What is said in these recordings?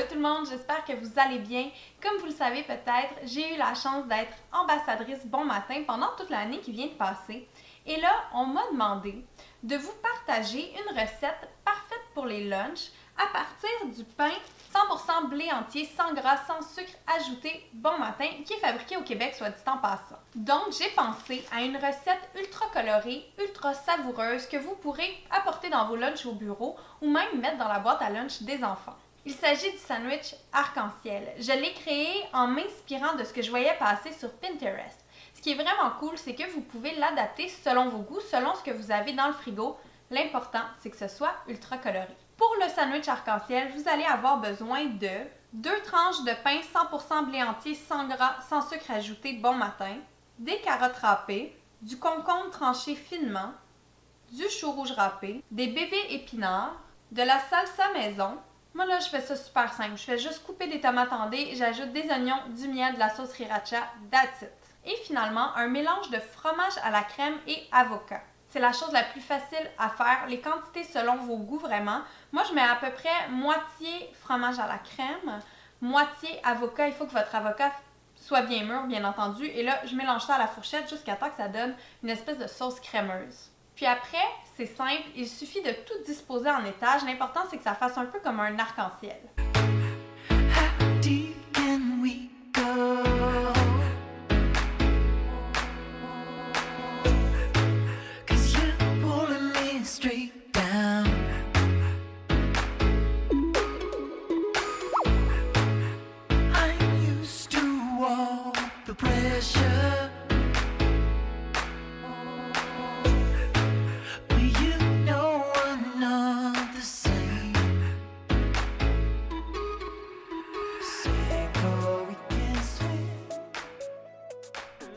Allô tout le monde, j'espère que vous allez bien. Comme vous le savez peut-être, j'ai eu la chance d'être ambassadrice Bon Matin pendant toute l'année qui vient de passer. Et là, on m'a demandé de vous partager une recette parfaite pour les lunchs à partir du pain 100% blé entier, sans gras, sans sucre ajouté Bon Matin, qui est fabriqué au Québec, soit dit en passant. Donc, j'ai pensé à une recette ultra colorée, ultra savoureuse que vous pourrez apporter dans vos lunchs au bureau ou même mettre dans la boîte à lunch des enfants. Il s'agit du sandwich arc-en-ciel. Je l'ai créé en m'inspirant de ce que je voyais passer sur Pinterest. Ce qui est vraiment cool, c'est que vous pouvez l'adapter selon vos goûts, selon ce que vous avez dans le frigo. L'important, c'est que ce soit ultra coloré. Pour le sandwich arc-en-ciel, vous allez avoir besoin de 2 tranches de pain 100% blé entier, sans gras, sans sucre ajouté Bon Matin, des carottes râpées, du concombre tranché finement, du chou rouge râpé, des bébés épinards, de la salsa maison. Moi là, je fais ça super simple. Je fais juste couper des tomates en dés, j'ajoute des oignons, du miel, de la sauce sriracha, that's it. Et finalement, un mélange de fromage à la crème et avocat. C'est la chose la plus facile à faire, les quantités selon vos goûts vraiment. Moi, je mets à peu près moitié fromage à la crème, moitié avocat. Il faut que votre avocat soit bien mûr, bien entendu. Et là, je mélange ça à la fourchette jusqu'à temps que ça donne une espèce de sauce crémeuse. Puis après, c'est simple, il suffit de tout disposer en étages. L'important, c'est que ça fasse un peu comme un arc-en-ciel.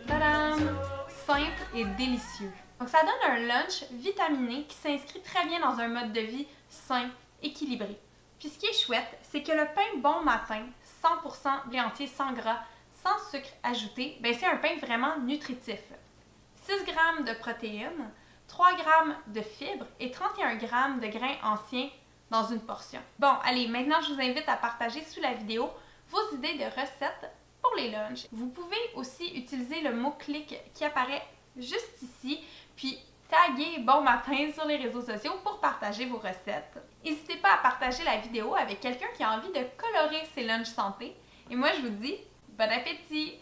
Tadam! Simple et délicieux. Donc ça donne un lunch vitaminé qui s'inscrit très bien dans un mode de vie sain, équilibré. Puis ce qui est chouette, c'est que le pain Bon Matin, 100% blé entier sans gras, sans sucre ajouté, ben c'est un pain vraiment nutritif. 6 g de protéines, 3 g de fibres et 31 g de grains anciens dans une portion. Bon, allez, maintenant je vous invite à partager sous la vidéo vos idées de recettes pour les lunchs. Vous pouvez aussi utiliser le mot-clic qui apparaît juste ici, puis taguer Bon Matin sur les réseaux sociaux pour partager vos recettes. N'hésitez pas à partager la vidéo avec quelqu'un qui a envie de colorer ses lunchs santé. Et moi, je vous dis bon appétit!